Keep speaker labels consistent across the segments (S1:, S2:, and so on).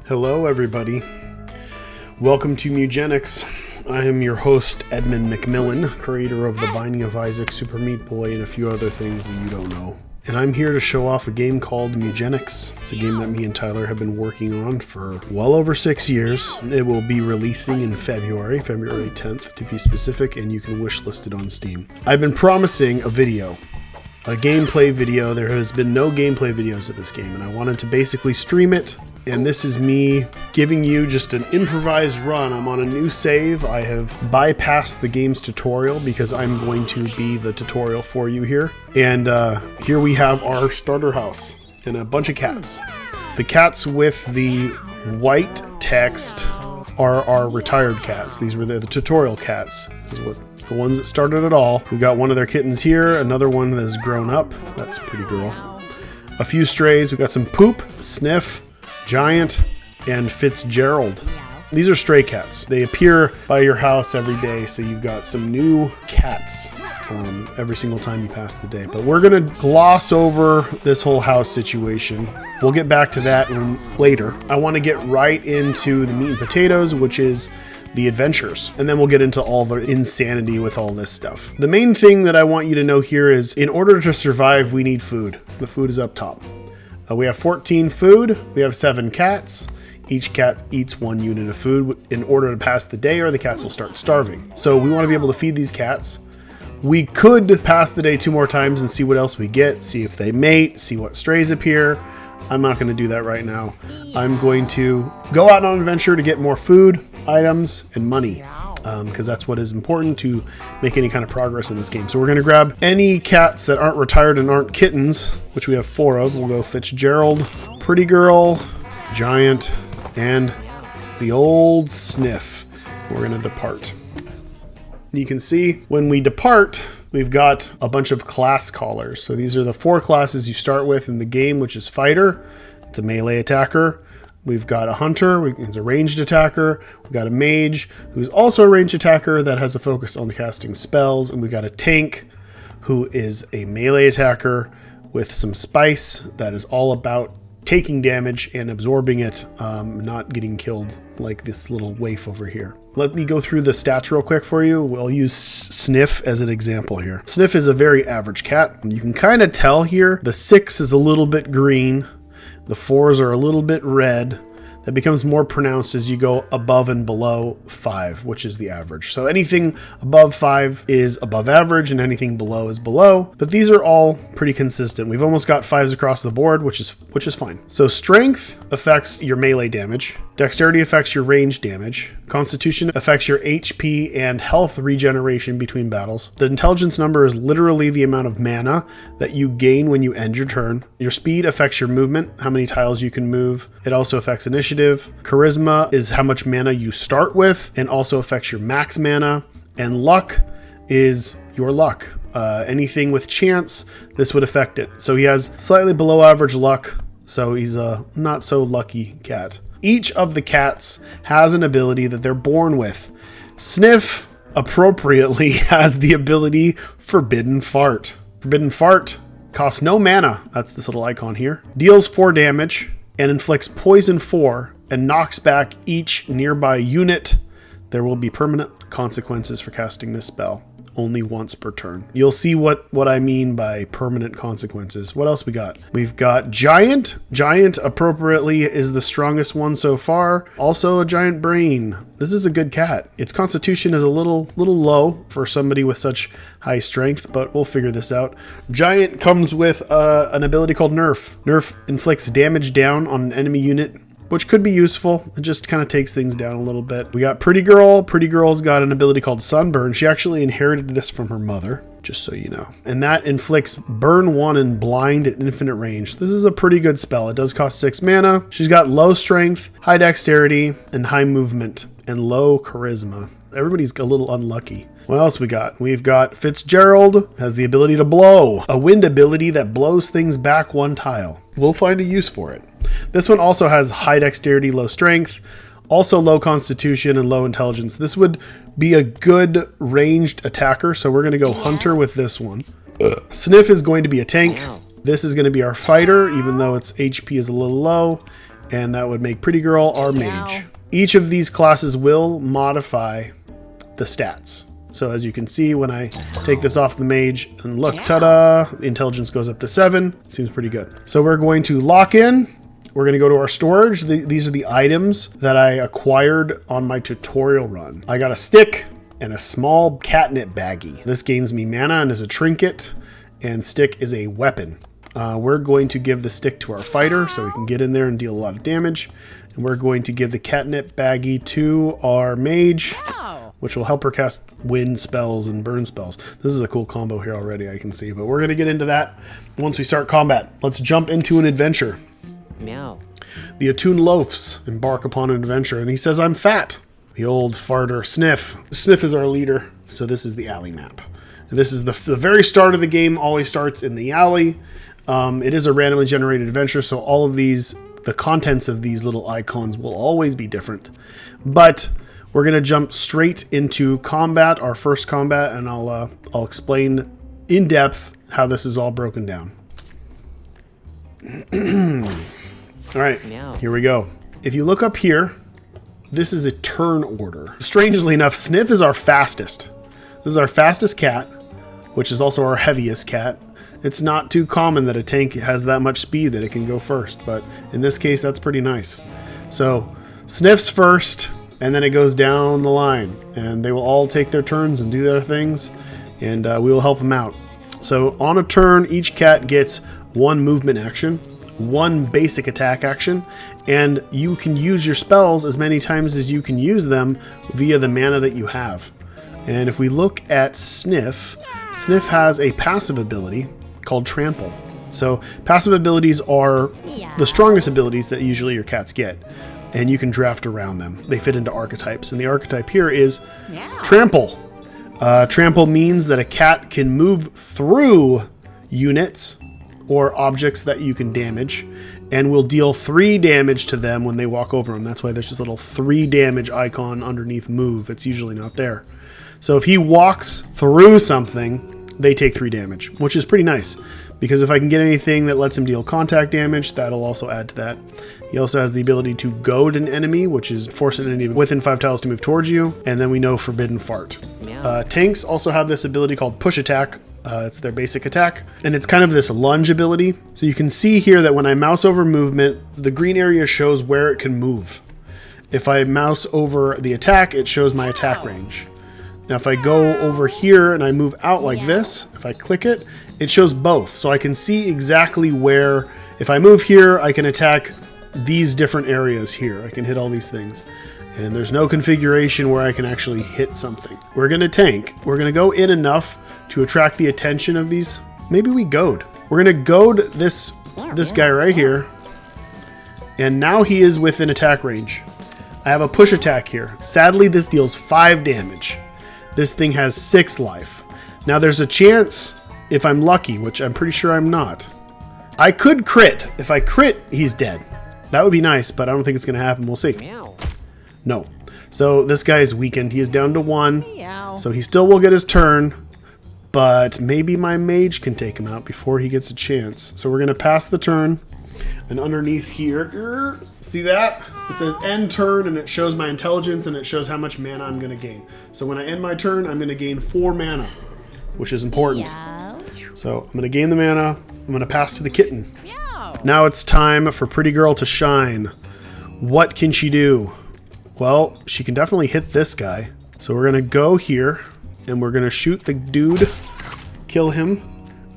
S1: Hello everybody, welcome to Mewgenics. I am your host Edmund McMillen, creator of The Binding of Isaac, Super Meat Boy, and a few other things that you don't know. And I'm here to show off a game called Mewgenics. It's a game that me and Tyler have been working on for well over 6 years. It will be releasing in February 10th to be specific, and you can wishlist it on Steam. I've been promising a gameplay video. There has been no gameplay videos of this game, and I wanted to basically stream it. And this is me giving you just an improvised run. I'm on a new save. I have bypassed the game's tutorial because I'm going to be the tutorial for you here. And here we have our starter house and a bunch of cats. The cats with the white text are our retired cats. These were the tutorial cats. This is what the ones that started it all. We've got one of their kittens here, another one that has grown up. That's a pretty girl. A few strays. We've got some Poop, Sniff, Giant, and Fitzgerald. These are stray cats. They appear by your house every day, so you've got some new cats every single time you pass the day. But we're gonna gloss over this whole house situation. We'll get back to that later. I want to get right into the meat and potatoes, which is the adventures, and then we'll get into all the insanity with all this stuff. The main thing that I want you to know here is, in order to survive, we need food. The food is up top. We have 14 food, we have 7 cats. Each cat eats 1 unit of food in order to pass the day, or the cats will start starving. So we want to be able to feed these cats. We could pass the day 2 more times and see what else we get, see if they mate, see what strays appear. I'm not going to do that right now. I'm going to go out on an adventure to get more food, items, and money. Because that's what is important to make any kind of progress in this game. So we're going to grab any cats that aren't retired and aren't kittens, which we have 4 of. We'll go Fitzgerald, Pretty Girl, Giant, and the old Sniff. We're going to depart. You can see when we depart, we've got a bunch of class collars. So these are the 4 classes you start with in the game, which is Fighter. It's a melee attacker. We've got a hunter, he's a ranged attacker. We've got a mage, who's also a ranged attacker that has a focus on casting spells. And we've got a tank, who is a melee attacker with some spice that is all about taking damage and absorbing it, not getting killed like this little waif over here. Let me go through the stats real quick for you. We'll use Sniff as an example here. Sniff is a very average cat. You can kind of tell here, the 6 is a little bit green. The 4s are a little bit red. That becomes more pronounced as you go above and below 5, which is the average. So anything above 5 is above average, and anything below is below. But these are all pretty consistent. We've almost got 5s across the board, which is fine. So strength affects your melee damage. Dexterity affects your range damage. Constitution affects your HP and health regeneration between battles. The intelligence number is literally the amount of mana that you gain when you end your turn. Your speed affects your movement, how many tiles you can move. It also affects initiative. Charisma is how much mana you start with, and also affects your max mana. And luck is your luck. Anything with chance, this would affect it. So he has slightly below average luck, so he's a not so lucky cat. Each of the cats has an ability that they're born with. Sniff, appropriately, has the ability Forbidden Fart. Forbidden Fart costs no mana, that's this little icon here, deals 4 damage, and inflicts poison 4, and knocks back each nearby unit. There will be permanent consequences for casting this spell. Only once per turn. You'll see what I mean by permanent consequences. What else we got? We've got Giant. Giant, appropriately, is the strongest one so far. Also a giant brain. This is a good cat. Its constitution is a little low for somebody with such high strength, but we'll figure this out. Giant comes with an ability called Nerf. Nerf inflicts damage down on an enemy unit, which could be useful. It just kind of takes things down a little bit. We got Pretty Girl. Pretty Girl's got an ability called Sunburn. She actually inherited this from her mother, just so you know. And that inflicts Burn 1 and Blind at infinite range. This is a pretty good spell. It does cost 6 mana. She's got low strength, high dexterity, and high movement, and low charisma. Everybody's a little unlucky. What else we got? We've got Fitzgerald, has the ability to blow. A wind ability that blows things back 1 tile. We'll find a use for it. This one also has high dexterity, low strength, also low constitution and low intelligence. This would be a good ranged attacker, so we're going to go hunter with this one. Sniff is going to be a tank. This is going to be our fighter, even though its HP is a little low. and that would make Pretty Girl our mage. Each of these classes will modify the stats. So as you can see, when I take this off the mage, and look, ta-da, intelligence goes up to 7. Seems pretty good. So we're going to lock in. We're going to go to our storage. These are the items that I acquired on my tutorial run. I got a stick and a small catnip baggie. This gains me mana and is a trinket, and stick is a weapon. We're going to give the stick to our fighter so we can get in there and deal a lot of damage. And we're going to give the catnip baggie to our mage, which will help her cast wind spells and burn spells. This is a cool combo here already, I can see. But we're going to get into that once we start combat. Let's jump into an adventure.
S2: Meow.
S1: The attuned loafs embark upon an adventure, and he says, I'm fat. The old farter, Sniff. Sniff is our leader, so this is the alley map. This is the very start of the game, always starts in the alley. It is a randomly generated adventure, so all of these, the contents of these little icons will always be different. But we're going to jump straight into combat, our first combat, and I'll explain in depth how this is all broken down. All right, here we go. If you look up here, this is a turn order. Strangely enough, Sniff is our fastest. This is our fastest cat, which is also our heaviest cat. It's not too common that a tank has that much speed that it can go first, but in this case, that's pretty nice. So Sniff's first, and then it goes down the line, and they will all take their turns and do their things, and we will help them out. So on a turn, each cat gets 1 movement action, 1 basic attack action, and you can use your spells as many times as you can use them via the mana that you have. And if we look at Sniff, Sniff has a passive ability called Trample. So passive abilities are the strongest abilities that usually your cats get, and you can draft around them. They fit into archetypes, and the archetype here is Trample. Trample means that a cat can move through units or objects that you can damage, and will deal 3 damage to them when they walk over them. That's why there's this little 3 damage icon underneath move. It's usually not there. So if he walks through something, they take 3 damage, which is pretty nice, because if I can get anything that lets him deal contact damage, that'll also add to that. He also has the ability to goad an enemy, which is force an enemy within 5 tiles to move towards you, and then we know Forbidden Fart. Tanks also have this ability called Push Attack. It's their basic attack, and it's kind of this lunge ability. So you can see here that when I mouse over movement, the green area shows where it can move. If I mouse over the attack, it shows my attack range. Now if I go over here and I move out like this, if I click it, it shows both. So I can see exactly where, if I move here, I can attack these different areas here. I can hit all these things. And there's no configuration where I can actually hit something. We're going to tank. We're going to go in enough to attract the attention of these. Maybe we goad. We're going to goad this guy right here. And now he is within attack range. I have a push attack here. Sadly, this deals 5 damage. This thing has 6 life. Now there's a chance, if I'm lucky, which I'm pretty sure I'm not, I could crit. If I crit, he's dead. That would be nice, but I don't think it's going to happen. We'll see. No. So this guy is weakened. He is down to 1. So he still will get his turn, but maybe my mage can take him out before he gets a chance. So we're going to pass the turn, and underneath here, see that? It says end turn, and it shows my intelligence, and it shows how much mana I'm going to gain. So when I end my turn, I'm going to gain 4 mana, which is important. So I'm going to gain the mana. I'm going to pass to the kitten. Now it's time for Pretty Girl to shine. What can she do? Well, she can definitely hit this guy. So we're going to go here, and we're going to shoot the dude, kill him.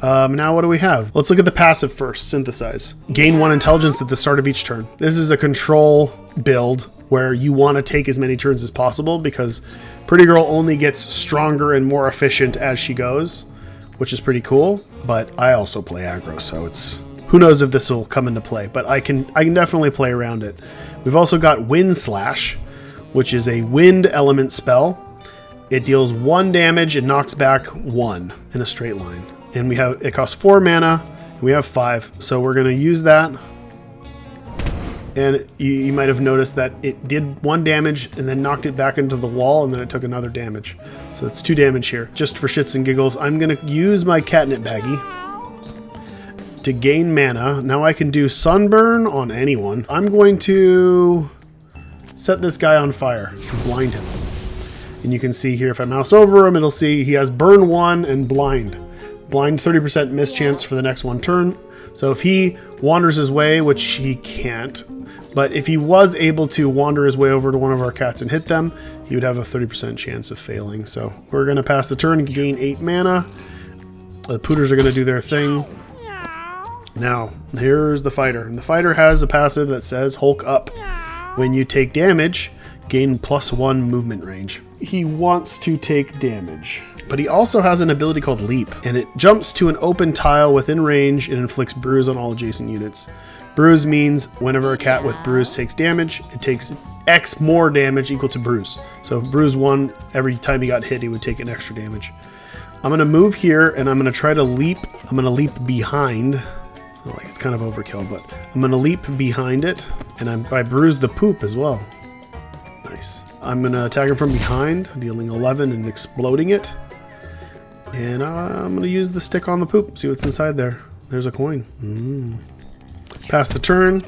S1: Now what do we have? Let's look at the passive first, Synthesize. Gain 1 intelligence at the start of each turn. This is a control build where you want to take as many turns as possible, because Pretty Girl only gets stronger and more efficient as she goes, which is pretty cool. But I also play aggro, so it's, who knows if this will come into play, but I can definitely play around it. We've also got Wind Slash, which is a wind element spell. It deals 1 damage and knocks back 1 in a straight line. And it costs 4 mana, and we have 5, so we're going to use that. And you might have noticed that it did 1 damage and then knocked it back into the wall, and then it took another damage. So it's 2 damage here. Just for shits and giggles, I'm going to use my catnip baggie. to gain mana. Now I can do sunburn on anyone. I'm going to set this guy on fire and blind him. And you can see here, if I mouse over him, it'll see he has burn 1 and blind. Blind 30% miss chance for the next 1 turn. So if he wanders his way, which he can't, but if he was able to wander his way over to one of our cats and hit them, he would have a 30% chance of failing. So we're going to pass the turn and gain 8 mana. The Pooters are going to do their thing. Now, here's the fighter. And the fighter has a passive that says Hulk up. When you take damage, gain +1 movement range. He wants to take damage. But he also has an ability called Leap, and it jumps to an open tile within range and inflicts bruise on all adjacent units. Bruise means whenever a cat with bruise takes damage, it takes X more damage equal to bruise. So if bruise 1, every time he got hit, he would take an extra damage. I'm going to move here, and I'm going to try to leap. I'm going to leap behind. So like it's kind of overkill, but I'm going to leap behind it, and I bruised the poop as well. Nice. I'm going to attack him from behind, dealing 11 and exploding it. And I'm going to use the stick on the poop, see what's inside there. There's a coin. Pass the turn.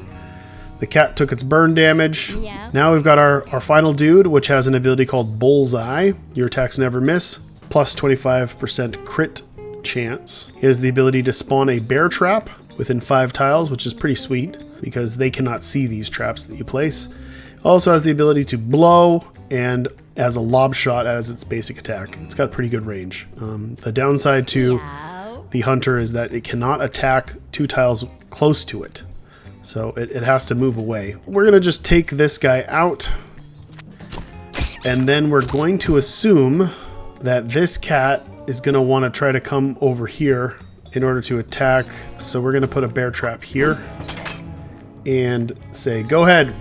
S1: The cat took its burn damage. Yeah. Now we've got our final dude, which has an ability called Bullseye. Your attacks never miss, plus 25% crit chance. He has the ability to spawn a bear trap within 5 tiles, which is pretty sweet because they cannot see these traps that you place. Also has the ability to blow and as a lob shot as its basic attack. It's got pretty good range. The downside to the hunter is that it cannot attack 2 tiles close to it. So it has to move away. We're going to just take this guy out. And then we're going to assume that this cat is going to want to try to come over here in order to attack. So we're going to put a bear trap here and say, go ahead.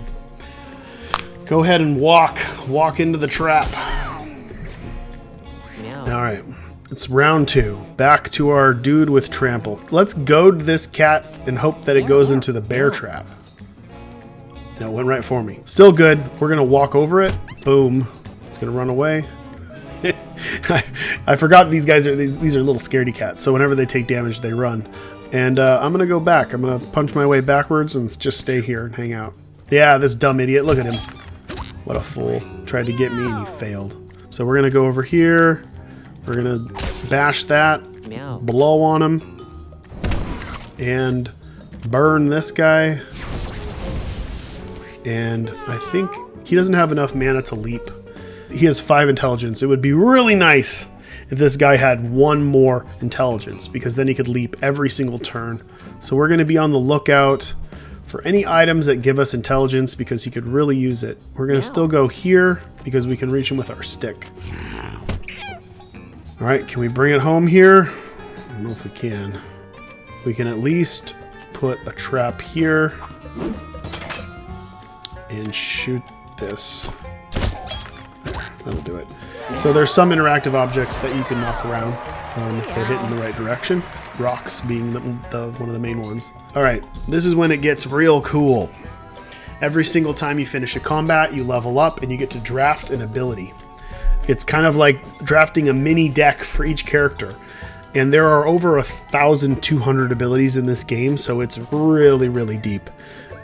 S1: Go ahead and walk into the trap. All right, it's round 2. Back to our dude with trample. Let's goad this cat and hope that it goes into the bear trap. No, it went right for me. Still good. We're gonna walk over it. Boom. It's gonna run away. I forgot these guys are these are little scaredy cats. So whenever they take damage, they run. And I'm gonna go back. I'm gonna punch my way backwards and just stay here and hang out. Yeah, this dumb idiot. Look at him. What a fool. Tried to get me and he failed. So we're going to go over here. We're going to bash that. Blow on him. And burn this guy. And I think he doesn't have enough mana to leap. He has 5 intelligence. It would be really nice if this guy had 1 more intelligence, because then he could leap every single turn. So we're going to be on the lookout for any items that give us intelligence, because he could really use it. We're going to still go here because we can reach him with our stick. All right, can we bring it home here? I don't know if we can. We can at least put a trap here and shoot this. There, that'll do it. So there's some interactive objects that you can knock around if they're hit in the right direction. Rocks being one of the main ones. All right, this is when it gets real cool. Every single time you finish a combat, you level up and you get to draft an ability. It's kind of like drafting a mini deck for each character. And there are over 1,200 abilities in this game, so it's really, really deep.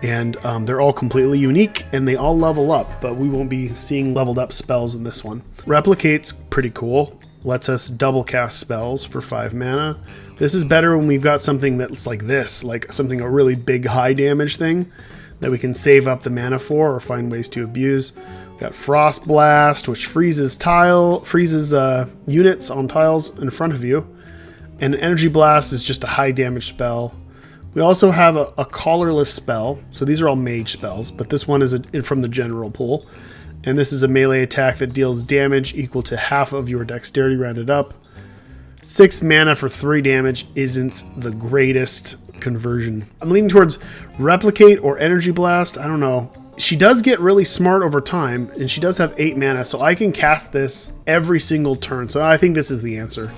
S1: And they're all completely unique, and they all level up, but we won't be seeing leveled up spells in this one. Replicate's pretty cool. Lets us double cast spells for 5 mana. This is better when we've got something that's like this, like something a really big high damage thing that we can save up the mana for or find ways to abuse. We've got Frost Blast, which freezes units on tiles in front of you. And Energy Blast is just a high damage spell. We also have a collarless spell. So these are all mage spells, but this one is from the general pool. And this is a melee attack that deals damage equal to half of your dexterity rounded up. 6 mana for 3 damage isn't the greatest conversion. I'm leaning towards Replicate or Energy Blast. I don't know. She does get really smart over time, and she does have 8 mana, so I can cast this every single turn. So I think this is the answer.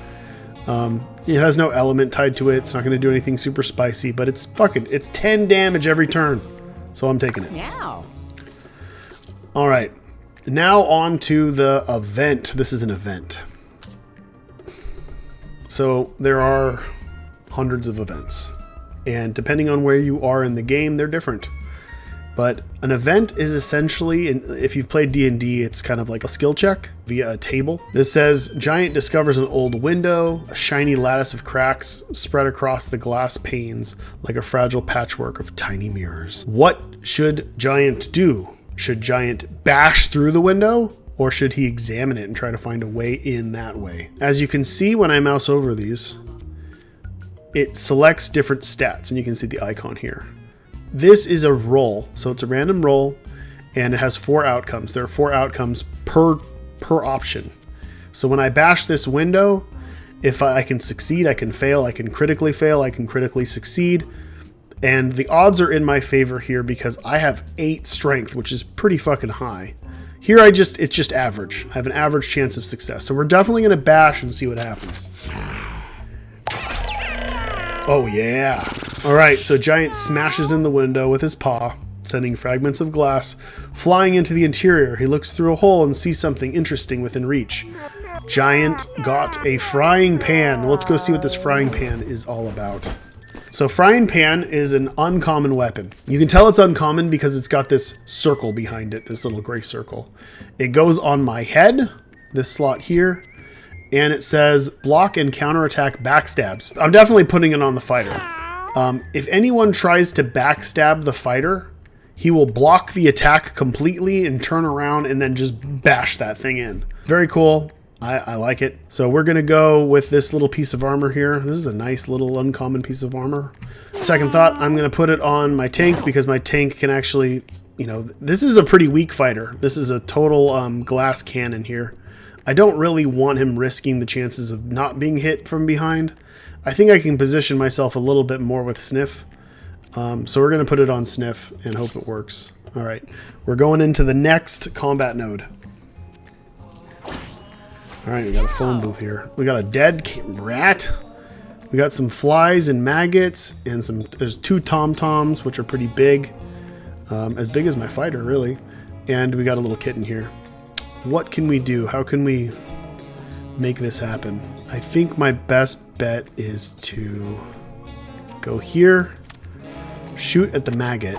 S1: It has no element tied to it. It's not going to do anything super spicy, but it's 10 damage every turn. So I'm taking it. Yeah. All right. Now on to the event. This is an event. So there are hundreds of events. And depending on where you are in the game, they're different. But an event is essentially, if you've played D&D, it's kind of like a skill check via a table. This says, Giant discovers an old window, a shiny lattice of cracks spread across the glass panes like a fragile patchwork of tiny mirrors. What should Giant do? Should Giant bash through the window, or should he examine it and try to find a way in that way? As you can see when I mouse over these, it selects different stats, and you can see the icon here. This is a roll, so it's a random roll, and it has 4 outcomes. There are 4 outcomes per option. So when I bash this window, if I can succeed, I can fail, I can critically fail, I can critically succeed. And the odds are in my favor here because I have 8 strength, which is pretty fucking high. Here it's just average. I have an average chance of success. So we're definitely going to bash and see what happens. Oh yeah. All right, so Giant smashes in the window with his paw, sending fragments of glass flying into the interior. He looks through a hole and sees something interesting within reach. Giant got a frying pan. Let's go see what this frying pan is all about. So frying pan is an uncommon weapon. You can tell it's uncommon because it's got this circle behind it, this little gray circle. It goes on my head, this slot here, and it says block and counterattack backstabs. I'm definitely putting it on the fighter. If anyone tries to backstab the fighter, he will block the attack completely and turn around and then just bash that thing in. Very cool. I like it. So we're going to go with this little piece of armor here. This is a nice little uncommon piece of armor. Second thought, I'm going to put it on my tank because my tank can actually, you know, this is a pretty weak fighter. This is a total glass cannon here. I don't really want him risking the chances of not being hit from behind. I think I can position myself a little bit more with Sniff. So we're going to put it on Sniff and hope it works. All right, we're going into the next combat node. All right, we got a phone booth here. We got a dead rat. We got some flies and maggots and there's 2 tom-toms, which are pretty big. As big as my fighter, really. And we got a little kitten here. What can we do? How can we make this happen? I think my best bet is to go here, shoot at the maggot,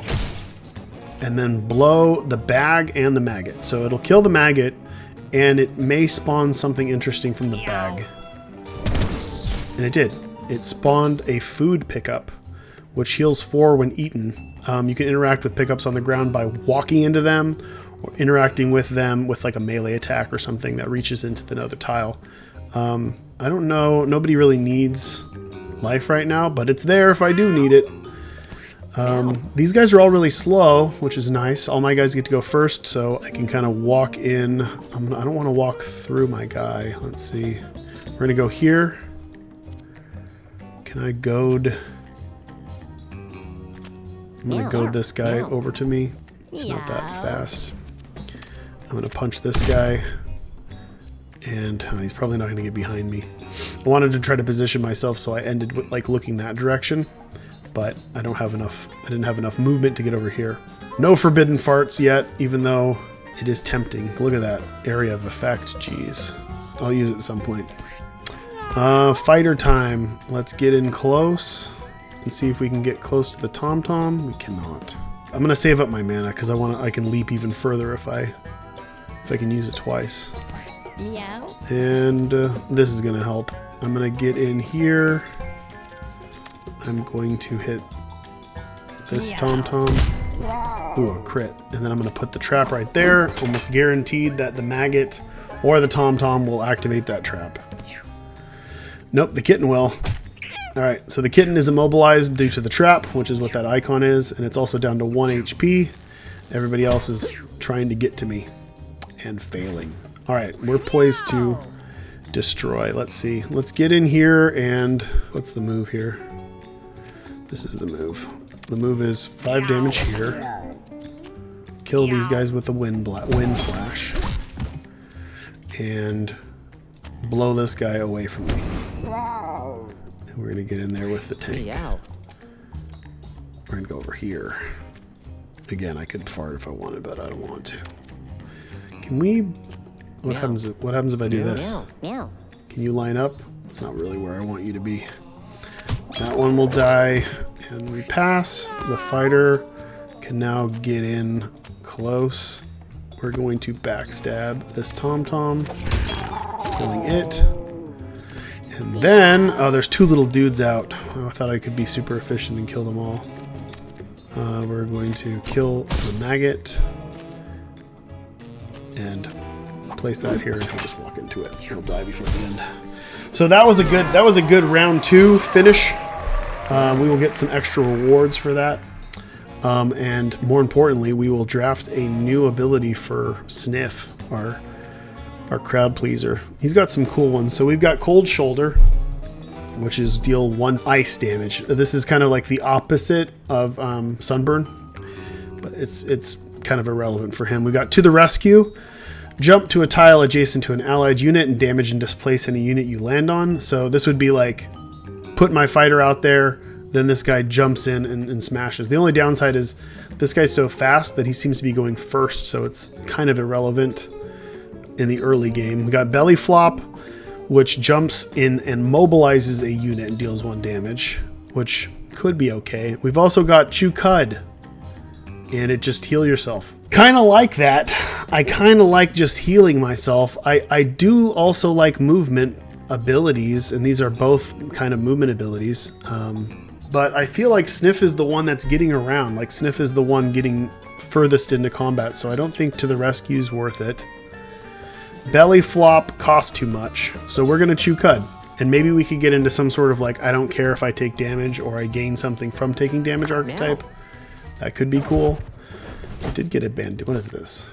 S1: and then blow the bag and the maggot. So it'll kill the maggot, and it may spawn something interesting from the bag. And it did. It spawned a food pickup, which heals 4 when eaten. You can interact with pickups on the ground by walking into them, or interacting with them with like a melee attack or something that reaches into another tile. I don't know. Nobody really needs life right now, but it's there if I do need it. These guys are all really slow, which is nice. All my guys get to go first, so I can kind of walk in. I don't want to walk through my guy. Let's see. We're going to go here. Can I goad? I'm going to goad this guy over to me. It's not that fast. I'm going to punch this guy. And he's probably not going to get behind me. I wanted to try to position myself, so I ended with like looking that direction. But I don't have enough. I didn't have enough movement to get over here. No forbidden farts yet, even though it is tempting. Look at that area of effect. Jeez. I'll use it at some point. Fighter time. Let's get in close and see if we can get close to the tom-tom. We cannot. I'm gonna save up my mana because I can leap even further if I can use it twice.
S2: Meow.
S1: And this is gonna help. I'm gonna get in here. I'm going to hit this tom-tom. Ooh, a crit. And then I'm going to put the trap right there. Almost guaranteed that the maggot or the tom-tom will activate that trap. Nope, the kitten will. Alright, so the kitten is immobilized due to the trap, which is what that icon is. And it's also down to 1 HP. Everybody else is trying to get to me and failing. Alright, we're poised to destroy. Let's see. Let's get in here and... what's the move here? This is the move. The move is 5 damage here. Kill these guys with the wind slash. And blow this guy away from me. And we're going to get in there with the tank. We're going to go over here. Again, I could fart if I wanted, but I don't want to. Can we... What happens if I do this? Can you line up? It's not really where I want you to be. That one will die, And we pass. The fighter can now get in close. We're going to backstab this TomTom, killing it. And then, oh, there's two little dudes out. Oh, I thought I could be super efficient and kill them all. We're going to kill the maggot and place that here, and he'll just walk into it. He'll die before the end. So that was a good round 2 finish. We will get some extra rewards for that. And more importantly, we will draft a new ability for Sniff, our crowd pleaser. He's got some cool ones. So we've got Cold Shoulder, which is deal 1 ice damage. This is kind of like the opposite of Sunburn, but it's kind of irrelevant for him. We got To the Rescue. Jump to a tile adjacent to an allied unit and damage and displace any unit you land on. So this would be like, put my fighter out there, then this guy jumps in and smashes. The only downside is this guy's so fast that he seems to be going first, so it's kind of irrelevant in the early game. We got Belly Flop, which jumps in and mobilizes a unit and deals 1 damage, which could be okay. We've also got Chew Cud, and it just heal yourself. Kind of like that. I kind of like just healing myself. I do also like movement abilities, and these are both kind of movement abilities. But I feel like Sniff is the one that's getting around. Like Sniff is the one getting furthest into combat, so I don't think To the Rescue is worth it. Belly Flop costs too much, so we're going to Chew Cud. And maybe we could get into some sort of like, I don't care if I take damage or I gain something from taking damage archetype. That could be cool. I did get a band. What is this?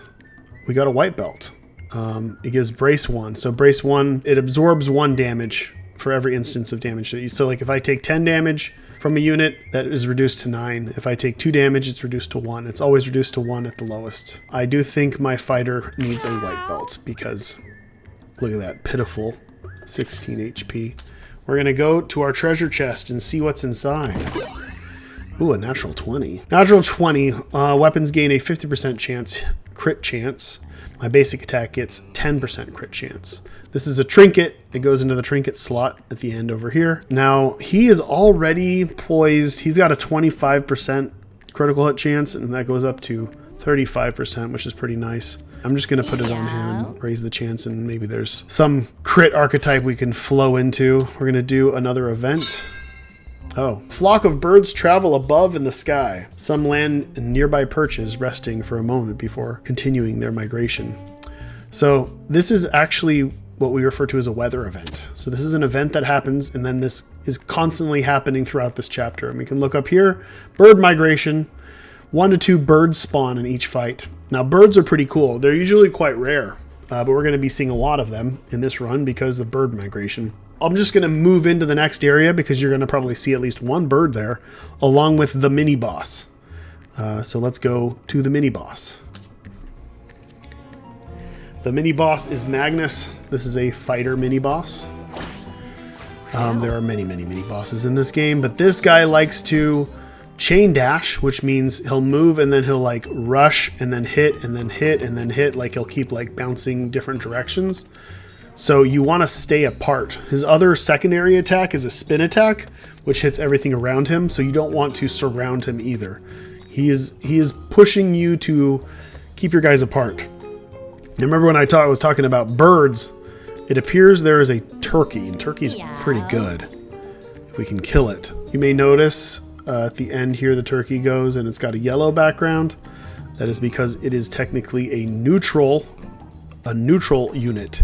S1: We got a white belt. It gives Brace 1. So Brace 1, it absorbs 1 damage for every instance of damage. So like if I take 10 damage from a unit, that is reduced to 9. If I take 2 damage, it's reduced to 1. It's always reduced to 1 at the lowest. I do think my fighter needs a white belt because look at that pitiful 16 HP. We're going to go to our treasure chest and see what's inside. Ooh, a natural 20. Natural 20, weapons gain a 50% crit chance. My basic attack gets 10% crit chance. This is a trinket. It goes into the trinket slot at the end over here. Now, he is already poised. He's got a 25% critical hit chance, and that goes up to 35%, which is pretty nice. I'm just going to put it on him and raise the chance, and maybe there's some crit archetype we can flow into. We're going to do another event. Oh. Flock of birds travel above in the sky. Some land in nearby perches, resting for a moment before continuing their migration. So this is actually what we refer to as a weather event. So this is an event that happens, and then this is constantly happening throughout this chapter. And we can look up here, bird migration. 1 to 2 birds spawn in each fight. Now birds are pretty cool. They're usually quite rare, but we're going to be seeing a lot of them in this run because of bird migration. I'm just going to move into the next area because you're going to probably see at least 1 bird there, along with the mini boss. So let's go to the mini boss. The mini boss is Magnus. This is a fighter mini boss. There are many mini bosses in this game, but this guy likes to chain dash, which means he'll move and then he'll like rush and then hit and then hit and then hit. Like he'll keep like bouncing different directions. So you want to stay apart. His other secondary attack is a spin attack, which hits everything around him. So you don't want to surround him either. He is pushing you to keep your guys apart. Now remember when I was talking about birds, it appears there is a turkey, and turkey's pretty good if we can kill it. You may notice at the end here the turkey goes and it's got a yellow background. That is because it is technically a neutral unit.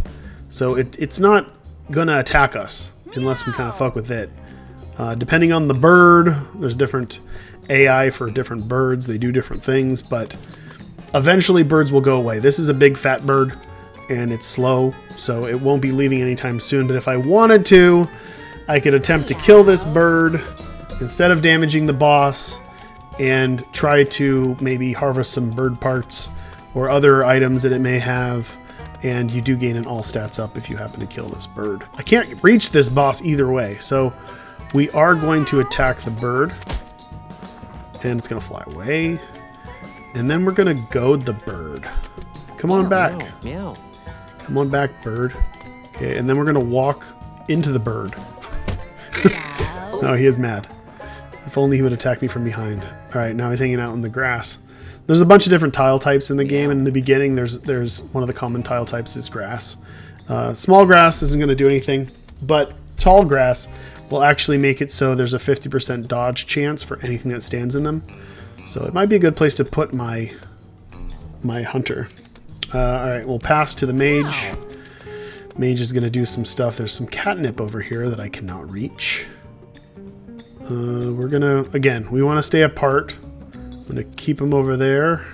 S1: So it's not gonna attack us unless we kind of fuck with it. Depending on the bird, there's different AI for different birds. They do different things, but eventually birds will go away. This is a big fat bird and it's slow, so it won't be leaving anytime soon. But if I wanted to, I could attempt to kill this bird instead of damaging the boss and try to maybe harvest some bird parts or other items that it may have. And you do gain an all stats up if you happen to kill this bird. I can't reach this boss either way, so we are going to attack the bird. And it's going to fly away. And then we're going to goad the bird. Come on back.
S2: Meow.
S1: Come on back, bird. Okay, and then we're going to walk into the bird. No, he is mad. If only he would attack me from behind. All right, now he's hanging out in the grass. There's a bunch of different tile types in the game, and in the beginning, there's one of the common tile types is grass. Small grass isn't going to do anything, but tall grass will actually make it so there's a 50% dodge chance for anything that stands in them. So it might be a good place to put my hunter. All right, we'll pass to the mage. Mage is going to do some stuff. There's some catnip over here that I cannot reach. We're going to, again, we want to stay apart. I'm going to keep him over there.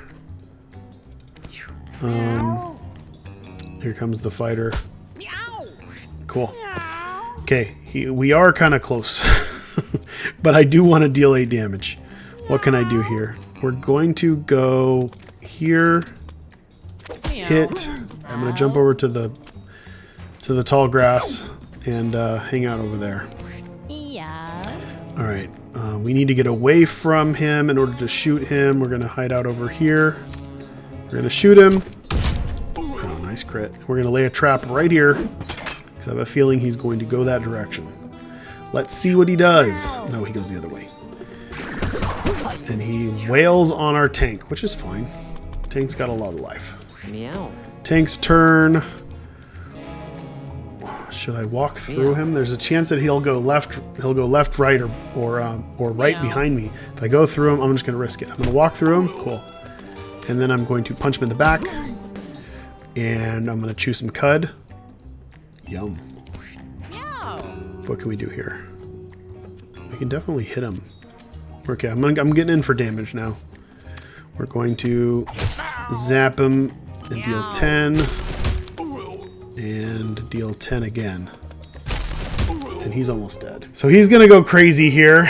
S1: Here comes the fighter. Cool. Okay, we are kind of close. But I do want to deal 8 damage. What can I do here? We're going to go here. Hit. I'm going to jump over to the tall grass and hang out over there. All right. We need to get away from him in order to shoot him. We're going to hide out over here. We're going to shoot him. Oh, nice crit. We're going to lay a trap right here because I have a feeling he's going to go that direction. Let's see what he does. No, he goes the other way. And he wails on our tank, which is fine. Tank's got a lot of life.
S2: Meow.
S1: Tank's turn. Should I walk through him? There's a chance that he'll go left, right, or right behind me. If I go through him, I'm just going to risk it. I'm going to walk through him. Cool. And then I'm going to punch him in the back. And I'm going to chew some cud. Yum. What can we do here? We can definitely hit him. Okay, I'm getting in for damage now. We're going to zap him and deal 10. And deal 10 again. And he's almost dead. So he's going to go crazy here.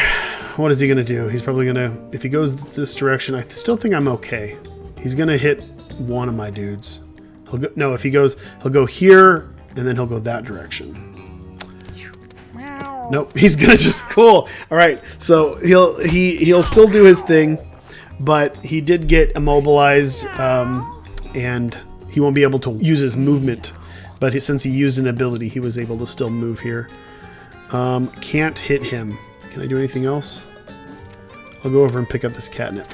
S1: What is he going to do? He's probably going to... If he goes this direction, I still think I'm okay. He's going to hit one of my dudes. No, if he goes... He'll go here, and then he'll go that direction. Nope, he's going to just... Cool. All right, so he'll still do his thing, but he did get immobilized, and he won't be able to use his movement. But since he used an ability, he was able to still move here. Can't hit him. Can I do anything else? I'll go over and pick up this catnip.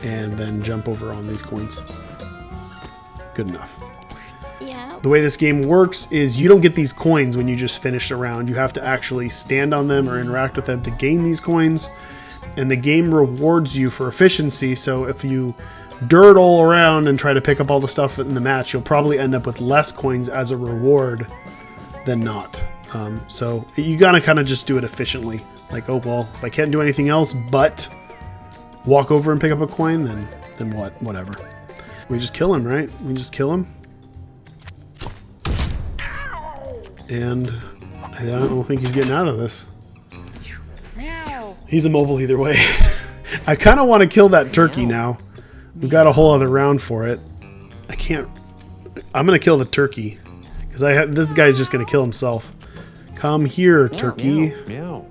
S1: And then jump over on these coins. Good enough. Yeah. The way this game works is you don't get these coins when you just finish a round. You have to actually stand on them or interact with them to gain these coins. And the game rewards you for efficiency. So if you dirt all around and try to pick up all the stuff in the match, you'll probably end up with less coins as a reward than not. So you gotta kind of just do it efficiently. Like, oh well, if I can't do anything else but walk over and pick up a coin, then whatever. We just kill him, right? We just kill him. And I don't think he's getting out of this. He's immobile either way. I kind of want to kill that turkey now. We've got a whole other round for it. I can't... I'm going to kill the turkey. Because this guy's just going to kill himself. Come here, turkey.
S2: Meow.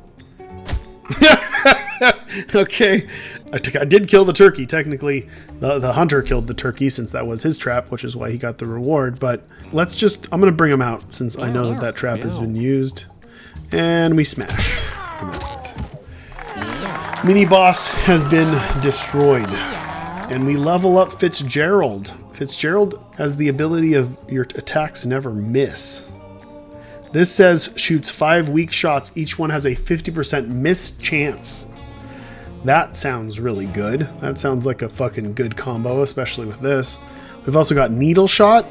S1: Okay. I did kill the turkey. Technically, the hunter killed the turkey since that was his trap, which is why he got the reward. But let's just... I'm going to bring him out since I know that trap has been used. And we smash. And that's it. Mini-boss has been destroyed. And we level up Fitzgerald. Fitzgerald has the ability of your attacks never miss. This says shoots 5 weak shots. Each one has a 50% miss chance. That sounds really good. That sounds like a fucking good combo, especially with this. We've also got Needle Shot.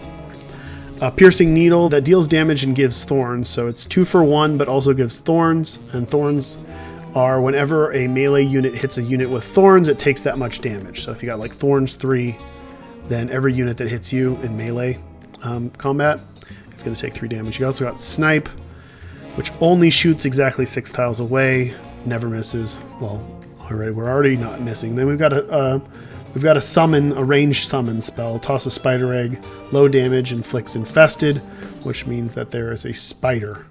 S1: A piercing needle that deals damage and gives thorns. So it's 2 for 1, but also gives thorns. And thorns are whenever a melee unit hits a unit with thorns, it takes that much damage. So if you got like thorns 3, then every unit that hits you in melee combat is going to take 3 damage. You also got Snipe, which only shoots exactly 6 tiles away, never misses. Well, already we're already not missing. Then we've got a summon, a ranged summon spell. Toss a spider egg, low damage, inflicts infested, which means that there is a spider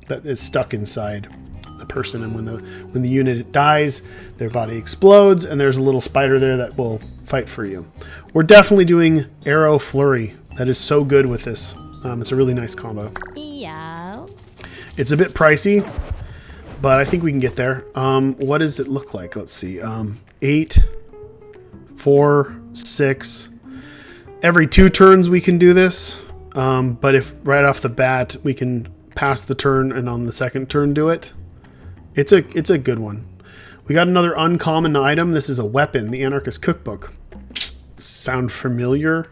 S1: that is stuck inside the person, and when the unit dies, their body explodes, and there's a little spider there that will fight for you. We're definitely doing Arrow Flurry. That is so good with this. It's a really nice combo. Yeah. It's a bit pricey, but I think we can get there. What does it look like? Let's see. 8, 4, 6. Every 2 turns we can do this. But if right off the bat we can pass the turn and on the second turn do it, it's a good one. We got another uncommon item. This is a weapon, the Anarchist Cookbook. Sound familiar?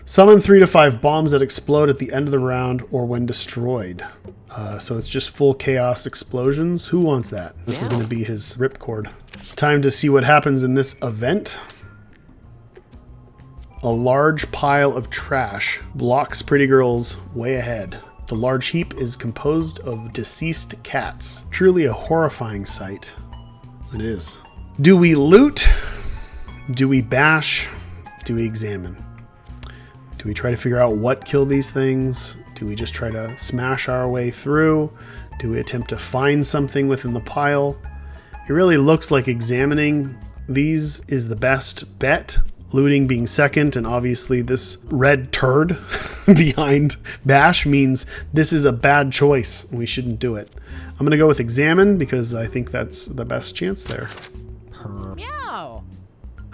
S1: Summon 3 to 5 bombs that explode at the end of the round or when destroyed. So it's just full chaos explosions. Who wants that? This is going to be his ripcord. Time to see what happens in this event. A large pile of trash blocks Pretty Girl's way ahead. The large heap is composed of deceased cats. Truly a horrifying sight. It is. Do we loot? Do we bash? Do we examine? Do we try to figure out what killed these things? Do we just try to smash our way through? Do we attempt to find something within the pile? It really looks like examining these is the best bet. Looting being second, and obviously this red turd behind bash means this is a bad choice and we shouldn't do it. I'm going to go with examine because I think that's the best chance there.
S2: Meow.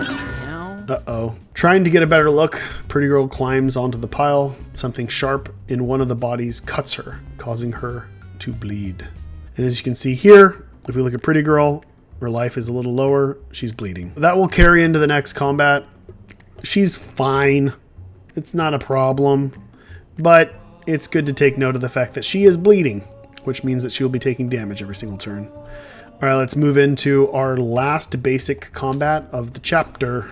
S1: Uh-oh. Trying to get a better look, Pretty Girl climbs onto the pile. Something sharp in one of the bodies cuts her, causing her to bleed. And as you can see here, if we look at Pretty Girl, her life is a little lower. She's bleeding. That will carry into the next combat. She's fine. It's not a problem. But it's good to take note of the fact that she is bleeding, which means that she will be taking damage every single turn. All right, let's move into our last basic combat of the chapter.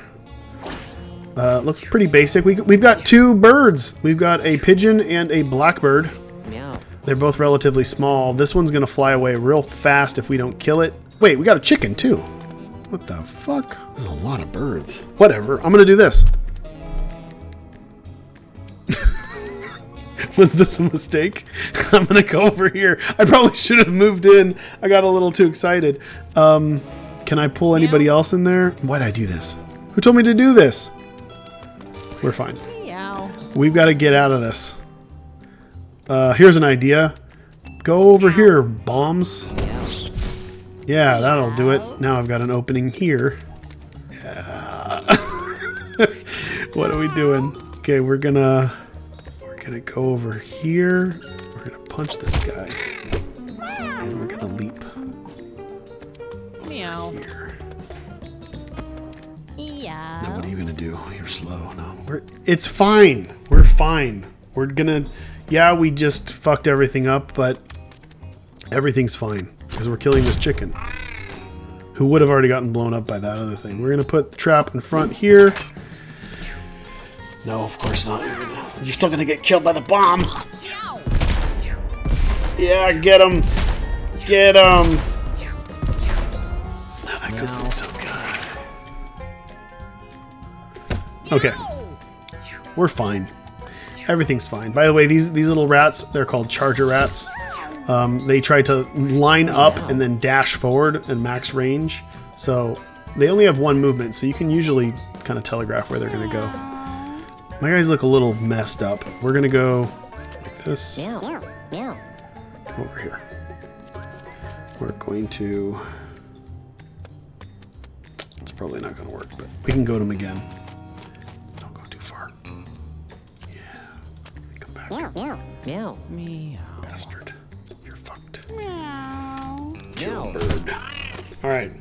S1: Looks pretty basic. We've got 2 birds. We've got a pigeon and a blackbird.
S2: Meow.
S1: They're both relatively small. This one's going to fly away real fast if we don't kill it. Wait, we got a chicken too. What the fuck? There's a lot of birds. Whatever. I'm going to do this. Was this a mistake? I'm going to go over here. I probably should have moved in. I got a little too excited. Can I pull anybody else in there? Why'd I do this? Who told me to do this? We're fine.
S2: Meow.
S1: We've got to get out of this. Here's an idea. Go over here, bombs. Yeah, that'll do it. Now I've got an opening here. Yeah. What are we doing? Okay, we're gonna go over here. We're gonna punch this guy, and we're gonna leap.
S2: Meow.
S1: Here.
S2: Yeah.
S1: Now what are you gonna do? You're slow. No, it's fine. We're fine. We're gonna. Yeah, we just fucked everything up, but everything's fine. Because we're killing this chicken, who would have already gotten blown up by that other thing. We're going to put the trap in front here. No, of course not. You're still going to get killed by the bomb. Yeah, get him. Get him. Oh, that could look so good. Okay. We're fine. Everything's fine. By the way, these little rats, they're called charger rats. They try to line up and then dash forward and max range. So they only have 1 movement, so you can usually kind of telegraph where they're going to go. My guys look a little messed up. We're going to go like this. Come over here. We're going to... It's probably not going to work, but we can go to them again. Don't go too far. Yeah. Come back.
S2: Meow. Meow.
S1: Bastard. You're fucked.
S2: Meow.
S1: Kill a bird. Alright.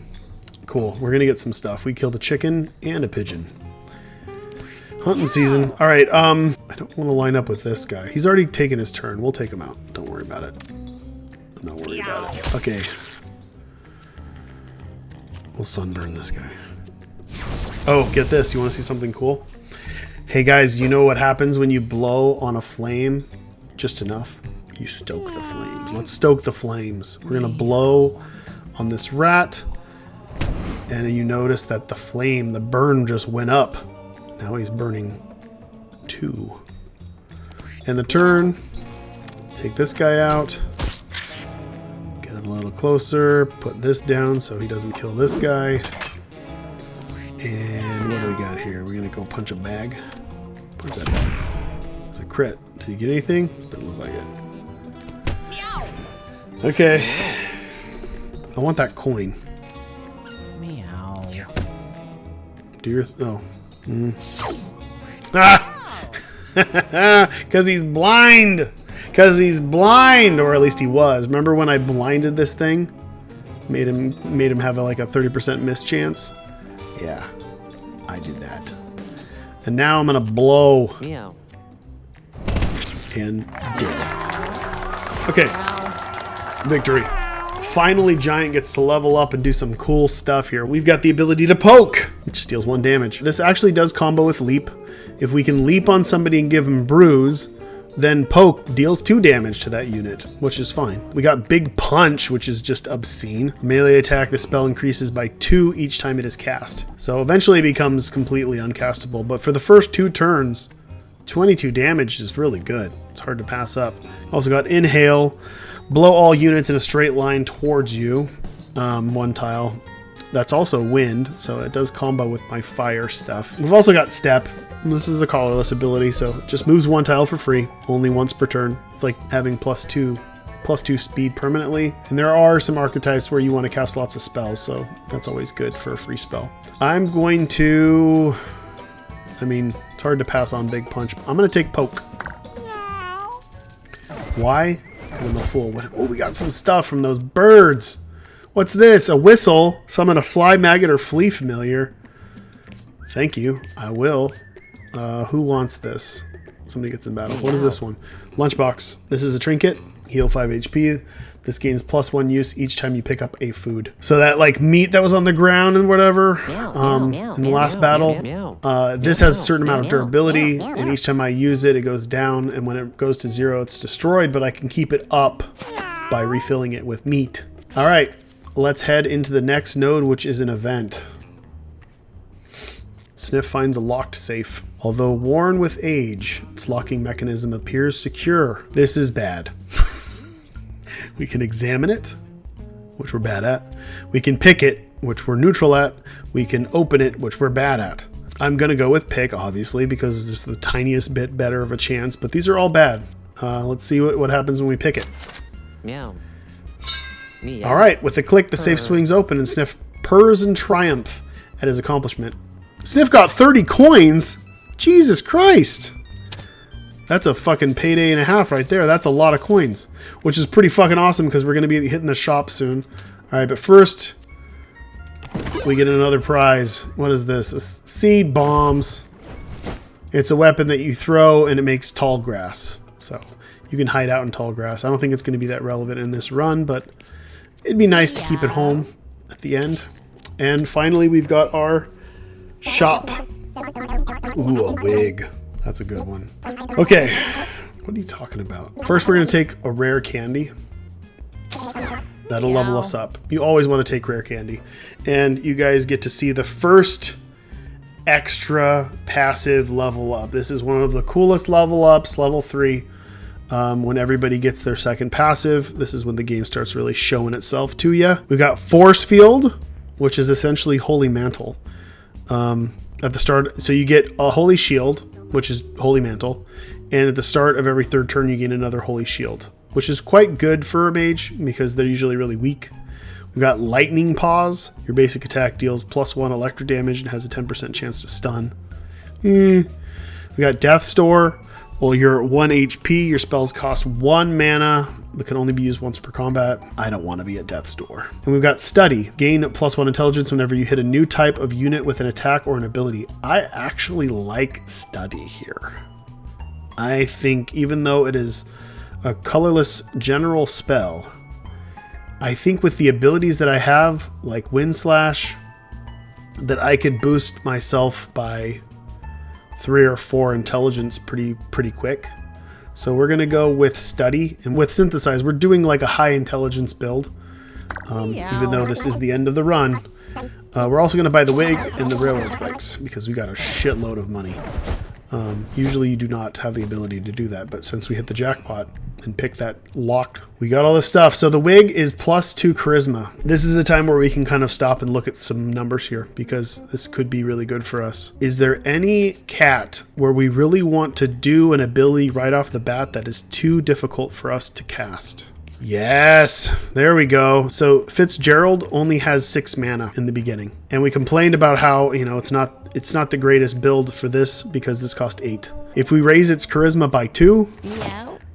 S1: Cool. We're gonna get some stuff. We killed a chicken and a pigeon. Hunting season. Alright, I don't want to line up with this guy. He's already taken his turn. We'll take him out. Don't worry about it. I'm not worried about it. Okay. We'll sunburn this guy. Oh, get this. You want to see something cool? Hey guys, you know what happens when you blow on a flame? Just enough. You stoke the flames. Let's stoke the flames. We're gonna blow on this rat, and you notice that the flame, the burn just went up. Now he's burning 2. And the turn. Take this guy out. Get a little closer. Put this down so he doesn't kill this guy. And what do we got here? We're gonna go punch a bag. Punch that bag. It's a crit. Did you get anything? Doesn't look like it. Okay. I want that coin.
S2: Meow.
S1: Do your... Oh. Ah! Because he's blind! Because he's blind! Or at least he was. Remember when I blinded this thing? Made him have like a 30% miss chance? Yeah. I did that. And now I'm going to blow.
S2: Meow.
S1: And dead. Okay. Victory. Finally, Giant gets to level up and do some cool stuff here. We've got the ability to poke, which steals 1 damage. This actually does combo with leap. If we can leap on somebody and give them bruise, then poke deals 2 damage to that unit, which is fine. We got big punch, which is just obscene. Melee attack, the spell increases by 2 each time it is cast. So eventually it becomes completely uncastable. But for the first 2 turns, 22 damage is really good. It's hard to pass up. Also got inhale. Blow all units in a straight line towards you. 1 tile. That's also wind, so it does combo with my fire stuff. We've also got step. This is a colorless ability, so it just moves 1 tile for free, only once per turn. It's like having +2 speed permanently. And there are some archetypes where you want to cast lots of spells, so that's always good for a free spell. I'm going to... I mean, it's hard to pass on big punch. I'm going to take poke. Why? Because I'm a fool. Oh, we got some stuff from those birds. What's this? A whistle? Summon a fly, maggot, or flea familiar. Thank you. I will. Who wants this? Somebody gets in battle. What is this one? Lunchbox. This is a trinket. Heal 5 HP. This gains +1 use each time you pick up a food. So that like meat that was on the ground and whatever in the last battle, this has a certain amount of durability, and each time I use it, it goes down, and when it goes to 0, it's destroyed, but I can keep it up by refilling it with meat. All right, let's head into the next node, which is an event. Sniff finds a locked safe. Although worn with age, its locking mechanism appears secure. This is bad. We can examine it, which we're bad at. We can pick it, which we're neutral at. We can open it, which we're bad at. I'm going to go with pick, obviously, because it's just the tiniest bit better of a chance, but these are all bad. Let's see what happens when we pick it.
S2: Meow. Meow.
S1: All right, with a click, the safe swings open and Sniff purrs in triumph at his accomplishment. Sniff got 30 coins? Jesus Christ! That's a fucking payday and a half right there. That's a lot of coins, which is pretty fucking awesome because we're going to be hitting the shop soon. All right, but first, we get another prize. What is this? Seed bombs. It's a weapon that you throw and it makes tall grass. So you can hide out in tall grass. I don't think it's going to be that relevant in this run, but it'd be nice to keep it home at the end. And finally, we've got our shop. Ooh, a wig. That's a good one. Okay, what are you talking about? First, we're going to take a rare candy. That'll level us up. You always want to take rare candy. And you guys get to see the first extra passive level up. This is one of the coolest level ups, level 3. When everybody gets their second passive, this is when the game starts really showing itself to you. We've got Force Field, which is essentially Holy Mantle. At the start, so you get a Holy Shield, which is Holy Mantle, and at the start of every 3rd turn you gain another Holy Shield, which is quite good for a mage because they're usually really weak. We've got Lightning Paws. Your basic attack deals +1 electric damage and has a 10% chance to stun. We got Death's Door. Well, you're at 1 HP. Your spells cost 1 mana, but can only be used once per combat. I don't want to be at Death's Door. And we've got Study. Gain +1 intelligence whenever you hit a new type of unit with an attack or an ability. I actually like Study here. I think even though it is a colorless general spell, I think with the abilities that I have, like Wind Slash, that I could boost myself by 3 or 4 intelligence pretty quick. So we're going to go with Study. And with Synthesize, we're doing like a high intelligence build. Even though this is the end of the run. We're also going to buy the wig and the railroad spikes because we got a shitload of money. Usually you do not have the ability to do that, but since we hit the jackpot and picked that locked, we got all this stuff. So the wig is +2 charisma. This is a time where we can kind of stop and look at some numbers here because this could be really good for us. Is there any cat where we really want to do an ability right off the bat that is too difficult for us to cast? Yes, there we go. So Fitzgerald only has 6 mana in the beginning, and we complained about how, you know, it's not the greatest build for this because this cost 8. If we raise its charisma by 2,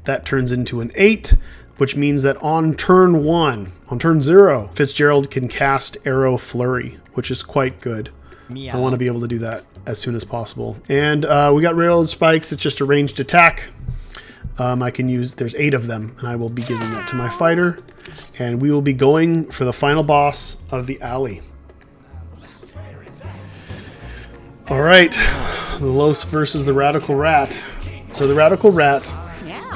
S1: that turns into an 8, which means that on turn 0, Fitzgerald can cast Arrow Flurry, which is quite good. I want to be able to do that as soon as possible. And we got Railroad Spikes. It's just a ranged attack. I can use, there's 8 of them, and I will be giving that to my fighter. And we will be going for the final boss of the alley. All right, the Los versus the Radical Rat. So the Radical Rat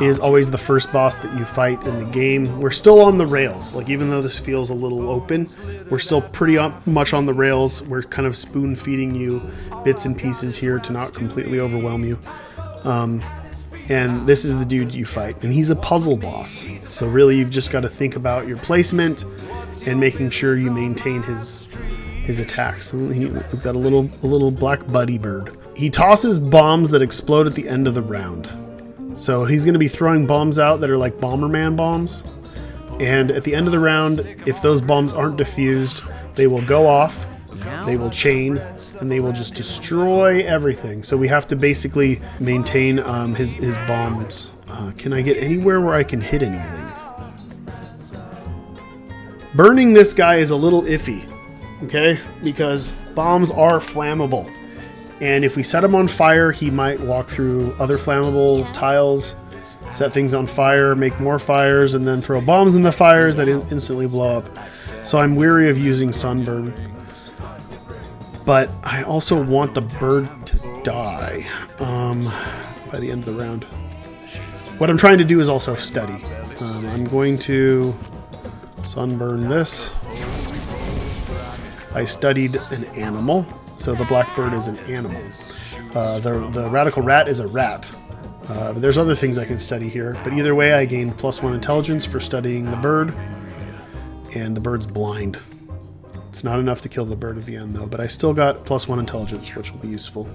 S1: is always the first boss that you fight in the game. We're still on the rails. Like, even though this feels a little open, we're still pretty much on the rails. We're kind of spoon feeding you bits and pieces here to not completely overwhelm you. And this is the dude you fight, and he's a puzzle boss. So really, you've just got to think about your placement and making sure you maintain his attacks. He's got a little black buddy bird. He tosses bombs that explode at the end of the round. So he's going to be throwing bombs out that are like Bomberman bombs. And at the end of the round, if those bombs aren't defused, they will go off, they will chain, and they will just destroy everything. So we have to basically maintain his bombs. Can I get anywhere where I can hit anything? Burning this guy is a little iffy, okay? Because bombs are flammable. And if we set him on fire, he might walk through other flammable tiles, set things on fire, make more fires, and then throw bombs in the fires that instantly blow up. So I'm weary of using Sunburn. But I also want the bird to die by the end of the round. What I'm trying to do is also steady. I'm going to Sunburn this. I studied an animal. So the blackbird is an animal. The Radical Rat is a rat. But there's other things I can study here. But either way, I gain +1 intelligence for studying the bird. And the bird's blind. It's not enough to kill the bird at the end, though. But I still got +1 intelligence, which will be useful.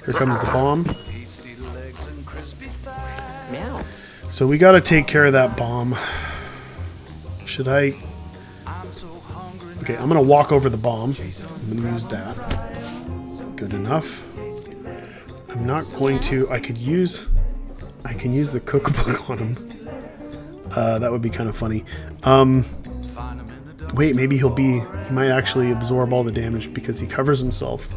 S1: Here comes the bomb.
S2: Meow.
S1: So we got to take care of that bomb. Should I... Okay, I'm going to walk over the bomb. I'm going to use that. Good enough. I'm not going to... I can use the cookbook on him. That would be kind of funny. Wait, maybe he might actually absorb all the damage because he covers himself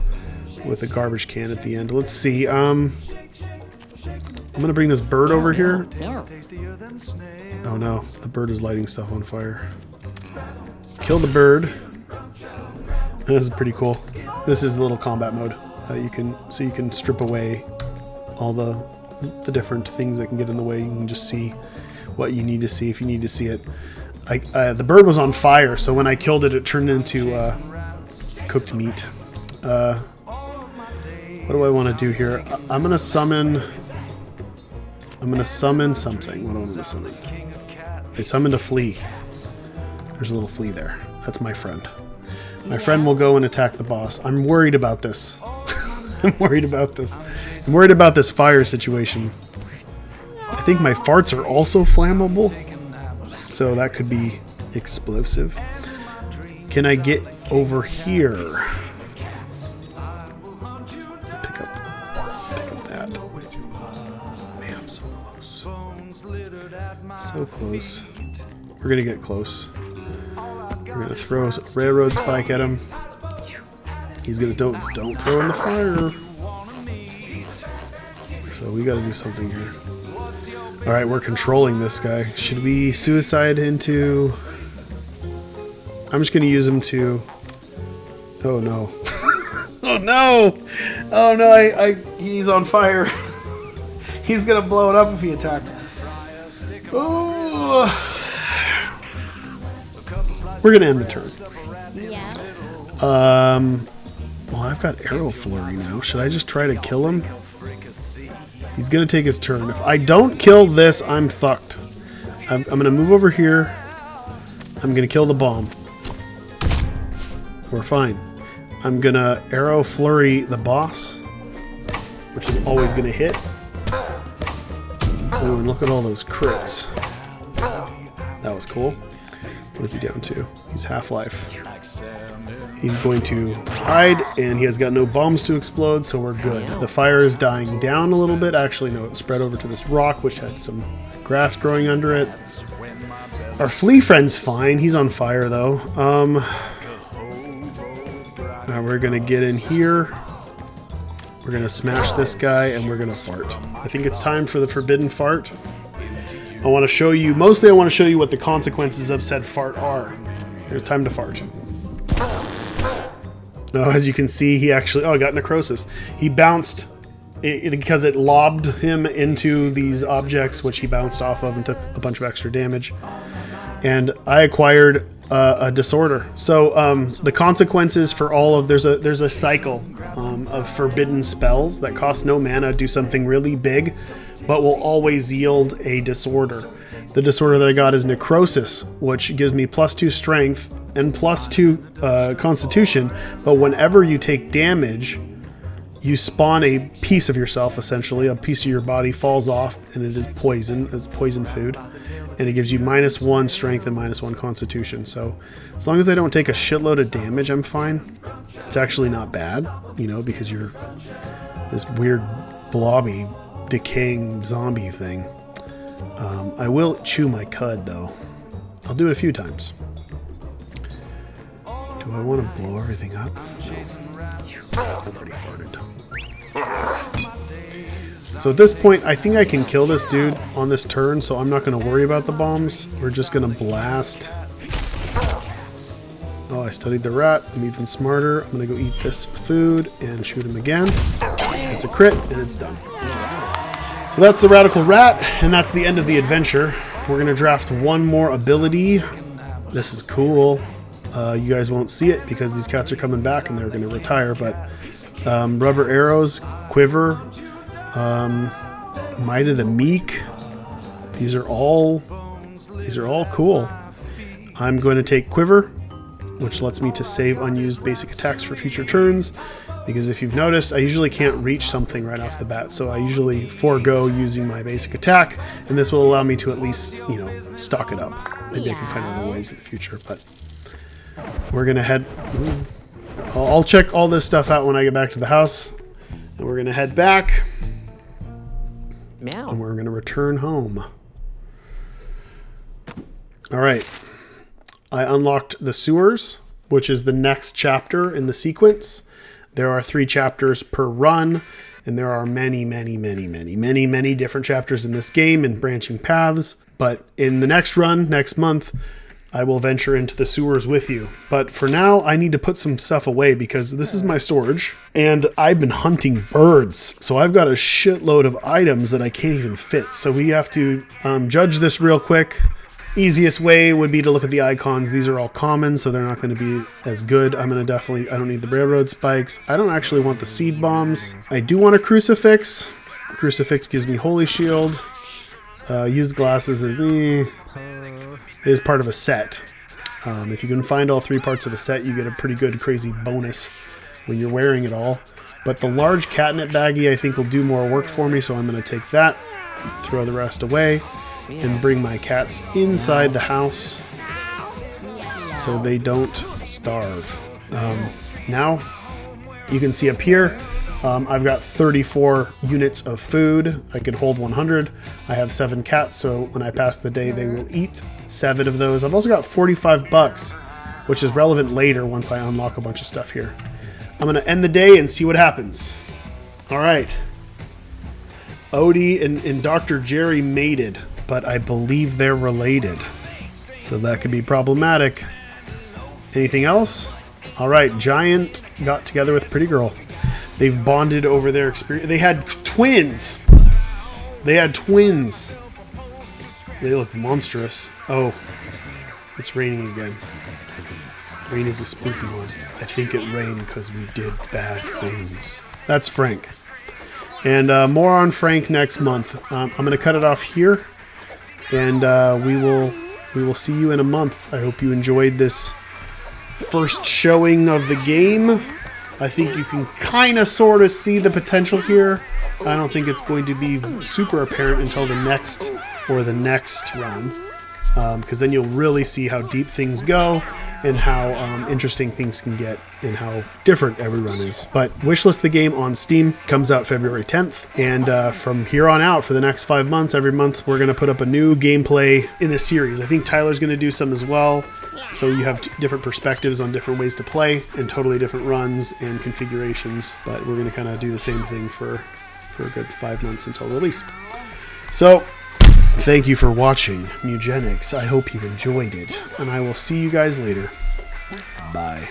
S1: with a garbage can at the end. Let's see. I'm going to bring this bird over here. Oh no, the bird is lighting stuff on fire. Kill the bird. This is pretty cool. This is a little combat mode. You can strip away all the different things that can get in the way. You can just see what you need to see if you need to see it. The bird was on fire, so when I killed it, it turned into cooked meat. What do I want to do here? I'm gonna summon something. What do I want to summon? I summoned a flea. There's a little flea there. That's my friend. My friend will go and attack the boss. I'm worried about this. I'm worried about this. I'm worried about this fire situation. I think my farts are also flammable, so that could be explosive. Can I get over here? Pick up that. Man, I'm so close. So close. We're gonna get close. We're gonna throw a railroad spike at him. He's gonna don't throw in the fire. So we gotta do something here. All right, we're controlling this guy. Should we suicide into? I'm just gonna use him to. Oh no! Oh no! Oh no! He's on fire. He's gonna blow it up if he attacks. Oh. We're gonna end the turn.
S3: Yeah.
S1: Well, I've got Arrow Flurry now. Should I just try to kill him? He's gonna take his turn. If I don't kill this, I'm fucked. I'm gonna move over here. I'm gonna kill the bomb. We're fine. I'm gonna Arrow Flurry the boss, which is always gonna hit. Oh, and look at all those crits. That was cool. What is he down to? He's half-life. He's going to hide, and he has got no bombs to explode, so we're good. The fire is dying down a little bit. Actually, no, it spread over to this rock, which had some grass growing under it. Our flea friend's fine. He's on fire, though. Now we're going to get in here. We're going to smash this guy, and we're going to fart. I think it's time for the forbidden fart. I want to show you, mostly I want to show you what the consequences of said fart are. Here's time to fart. Now, as you can see, he actually, oh, I got necrosis. He bounced, because it lobbed him into these objects, which he bounced off of and took a bunch of extra damage. And I acquired a disorder. So the consequences for all of, there's a cycle of forbidden spells that cost no mana, do something really big, but will always yield a disorder. The disorder that I got is necrosis, which gives me +2 strength and +2 constitution, but whenever you take damage, you spawn a piece of yourself, essentially. A piece of your body falls off, and it is poison. It's poison food. And it gives you -1 strength and -1 constitution. So as long as I don't take a shitload of damage, I'm fine. It's actually not bad, you know, because you're this weird blobby, decaying zombie thing. I will chew my cud, though. I'll do it a few times. Do I want to blow everything up? No. I've already farted. So at this point, I think I can kill this dude on this turn, so I'm not going to worry about the bombs. We're just going to blast. Oh, I studied the rat. I'm even smarter. I'm going to go eat this food and shoot him again. It's a crit, and it's done. So that's the Radical Rat, and that's the end of the adventure. We're going to draft one more ability. This is cool. You guys won't see it because these cats are coming back and they're going to retire, but rubber arrows, quiver, Might of the Meek. These are all cool. I'm going to take quiver, which lets me to save unused basic attacks for future turns, because if you've noticed, I usually can't reach something right off the bat, so I usually forego using my basic attack, and this will allow me to at least, you know, stock it up. Maybe I can find other ways in the future, but we're gonna head. I'll check all this stuff out when I get back to the house, and we're gonna head back.
S2: Meow.
S1: And we're gonna return home. All right. I unlocked the sewers, which is the next chapter in the sequence. There are 3 chapters per run, and there are many different chapters in this game and branching paths. But in the next run, next month, I will venture into the sewers with you. But for now, I need to put some stuff away because this is my storage, and I've been hunting birds. So I've got a shitload of items that I can't even fit. So we have to judge this real quick. Easiest way would be to look at the icons. These are all common, so they're not going to be as good. I don't need the railroad spikes. I don't actually want the seed bombs. I do want a crucifix. The crucifix gives me holy shield. Used glasses is it is part of a set. If you can find all 3 parts of the set, you get a pretty good crazy bonus when you're wearing it all. But the large catnip baggie I think will do more work for me, so I'm going to take that, throw the rest away, and bring my cats inside the house so they don't starve. Now, you can see up here, I've got 34 units of food. I could hold 100. I have 7 cats, so when I pass the day, they will eat 7 of those. I've also got 45 bucks, which is relevant later once I unlock a bunch of stuff here. I'm going to end the day and see what happens. All right. Odie and Dr. Jerry mated, but I believe they're related, so that could be problematic. Anything else? All right, Giant got together with Pretty Girl. They've bonded over their experience. They had twins. They look monstrous. Oh, it's raining again. Rain is a spooky one. I think it rained because we did bad things. That's Frank. And more on Frank next month. I'm going to cut it off here. And we will see you in a month. I hope you enjoyed this first showing of the game. I think you can kind of sort of see the potential here. I don't think it's going to be super apparent until the next run. because then you'll really see how deep things go and how interesting things can get and how different every run is. But Wishlist the game on Steam comes out February 10th, and from here on out for the next 5 months, every month we're going to put up a new gameplay in this series. I think Tyler's going to do some as well, so you have different perspectives on different ways to play and totally different runs and configurations, but we're going to kind of do the same thing for a good 5 months until release. So thank you for watching Mewgenics. I hope you enjoyed it, and I will see you guys later. Bye.